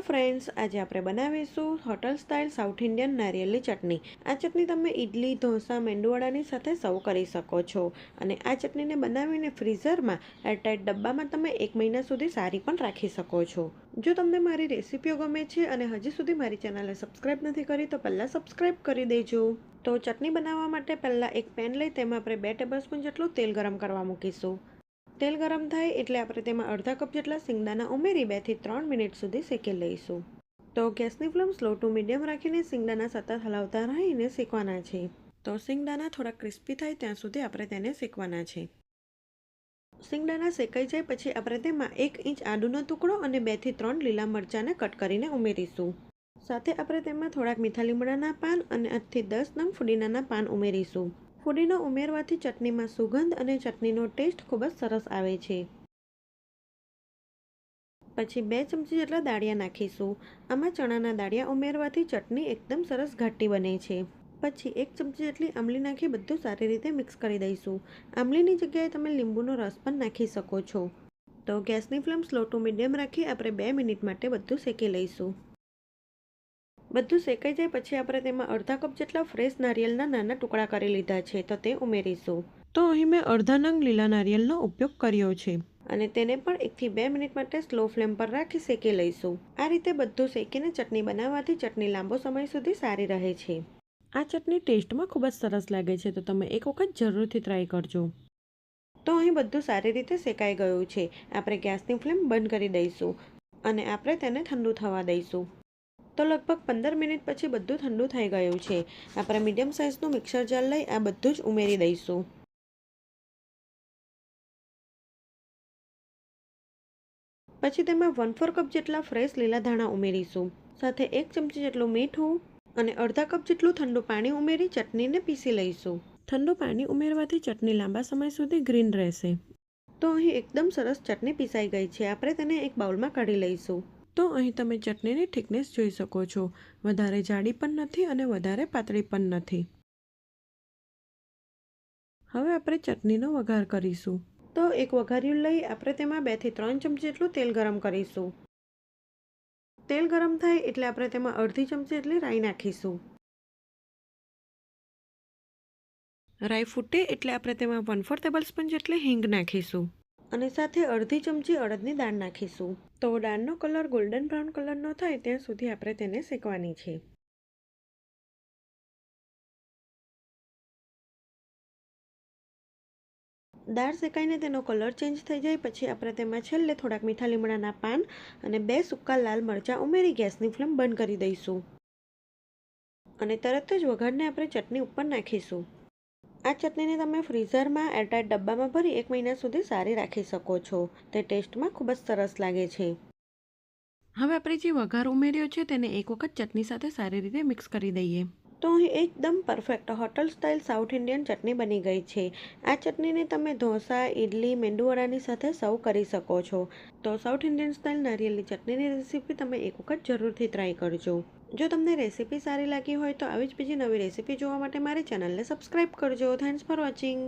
Friends, આજે આપણે બનાવીશું હોટલ સ્ટાઇલ સાઉથ ઇન્ડિયન નારિયેળની ચટણી. આ ચટણી તમે ઇડલી, ઢોસા, મેંદુવડાની સાથે સર્વ કરી શકો છો. અને આ ચટણીને બનાવીને ફ્રીઝરમાં એરટાઇટ ડબ્બામાં તમે 1 મહિના સુધી સારી પણ રાખી શકો છો. જો તમને મારી રેસીપીઓ ગમે છે અને હજી સુધી મારી ચેનલને સબસ્ક્રાઇબ નથી કરી તો પહેલાં સબસ્ક્રાઇબ કરી દેજો. તો ચટણી બનાવવા માટે પહેલાં એક પેન લઈ તેમાં આપણે 2 ટેબલસ્પૂન જેટલું તેલ ગરમ કરવા મૂકીશું. તેલ ગરમ થાય એટલે આપણે તેમાં અડધા કપ જેટલા સિંગદાણા ઉમેરી 2 થી 3 મિનિટ સુધી શેકી લઈશું. તો ગેસની ફ્લેમ સ્લો ટુ મીડિયમ રાખીને સિંગદાણા સતત હલાવતા રહીને શેકવાના છે. તો સિંગદાણા થોડા ક્રિસ્પી થાય ત્યાં સુધી આપણે તેને શેકવાના છે. સિંગદાણા શેકાઈ જાય પછી આપણે તેમાં 1 ઇંચ આદુનો ટુકડો અને 2 થી 3 લીલા મરચાંને કટ કરીને ઉમેરીશું. સાથે આપણે તેમાં થોડાક મીઠા લીમડાના પાન અને 8 થી 10 નંગ ફુદીનાના પાન ઉમેરીશું. ફુદીનો ઉમેરવાથી ચટણીમાં સુગંધ અને ચટણીનો ટેસ્ટ ખૂબ જ સરસ આવે છે. પછી 2 ચમચી જેટલા દાળિયા નાખીશું. આમાં ચણાના દાળિયા ઉમેરવાથી ચટણી એકદમ સરસ ઘાટી બને છે. પછી 1 ચમચી જેટલી આમલી નાખી બધું સારી રીતે મિક્સ કરી દઈશું. આમલીની જગ્યાએ તમે લીંબુનો રસ પણ નાખી શકો છો. તો ગેસની ફ્લેમ સ્લો ટુ મીડિયમ રાખી આપણે 2 મિનિટ માટે બધું શેકી લઈશું. બધું શેકાઈ જાય પછી આપણે તેમાં અડધા કપ જેટલા ફ્રેશ નારિયેળના નાના ટુકડા કરી લીધા છે તો તે ઉમેરીશું. તો અહીં મેં અડધા નંગ લીલા નારિયેળનો ઉપયોગ કર્યો છે. અને તેને પણ 1 થી 2 મિનિટ માટે સ્લો ફ્લેમ પર રાખી શેકી લઈશું. આ રીતે બધું શેકીને ચટણી બનાવવાથી ચટણી લાંબો સમય સુધી સારી રહે છે. આ ચટણી ટેસ્ટમાં ખૂબ જ સરસ લાગે છે તો તમે એક વખત જરૂરથી ટ્રાય કરજો. તો અહીં બધું સારી રીતે શેકાઈ ગયું છે. આપણે ગેસની ફ્લેમ બંધ કરી દઈશું અને આપણે તેને ઠંડુ થવા દઈશું. તો લગભગ 15 મિનિટ પછી બધું ઠંડુ થઈ ગયું છે. આપણે મીડિયમ સાઇઝનું મિક્સર જાર લઈ આ બધું જ ઉમેરી દઈશું. પછી તેમાં 1/4 કપ જેટલા ફ્રેશ લીલા ધાણા ઉમેરીશું. સાથે 1 ચમચી જેટલું મીઠું અને અડધા કપ જેટલું ઠંડુ પાણી ઉમેરી ચટણીને પીસી લઈશું. ઠંડુ પાણી ઉમેરવાથી ચટણી લાંબા સમય સુધી ગ્રીન રહેશે. તો અહીં એકદમ સરસ ચટણી પીસાઈ ગઈ છે. આપણે તેને એક બાઉલમાં કાઢી લઈશું. તો અહીં તમે ચટણીની થિકનેસ જોઈ શકો છો. વધારે જાડી પણ નથી અને વધારે પાતળી પણ નથી. હવે આપણે ચટણીનો વઘાર કરીશું. તો એક વઘારિયું લઈ આપણે તેમાં 2 થી 3 ચમચી જેટલું તેલ ગરમ કરીશું. તેલ ગરમ થાય એટલે આપણે તેમાં અડધી ચમચી જેટલી રાઈ નાખીશું. રાઈ ફૂટે એટલે આપણે તેમાં 1/4 ટેબલસ્પૂન જેટલી હિંગ નાખીશું. અને સાથે અડધી ચમચી અડદની દાળ નાખીશું. તો દાળનો કલર ગોલ્ડન બ્રાઉન કલરનો થાય ત્યાં સુધી આપણે તેને શેકવાની છે. દાળ શેકાઈને તેનો કલર ચેન્જ થઈ જાય પછી આપણે તેમાં છેલ્લે થોડાક મીઠા લીમડાના પાન અને 2 સૂકા લાલ મરચાં ઉમેરી ગેસની ફ્લેમ બંધ કરી દઈશું. અને તરત જ વઘારને આપણે ચટણી ઉપર નાખીશું. આ ચટણીને તમે ફ્રીઝરમાં એરટાઇટ ડબ્બામાં ભરી 1 મહિના સુધી સારી રાખી શકો છો. તે ટેસ્ટમાં ખૂબ જ સરસ લાગે છે. હવે આપણે જે વઘાર ઉમેર્યો છે તેને એક વખત ચટણી સાથે સારી રીતે મિક્સ કરી દઈએ. તો અહીં એકદમ perfect hotel style south Indian ચટણી બની ગઈ છે. આ ચટણીને તમે ઢોસા, ઇડલી, મેંદુવડાની સાથે સર્વ કરી શકો છો. તો સાઉથ ઇન્ડિયન સ્ટાઇલ નારિયેળની ચટણીની રેસીપી તમે એક વખત જરૂરથી ટ્રાય કરજો. જો તમને રેસીપી સારી લાગી હોય તો આવી જ બીજી નવી રેસીપી જોવા માટે મારી ચેનલને સબસ્ક્રાઇબ કરજો. Thanks for watching.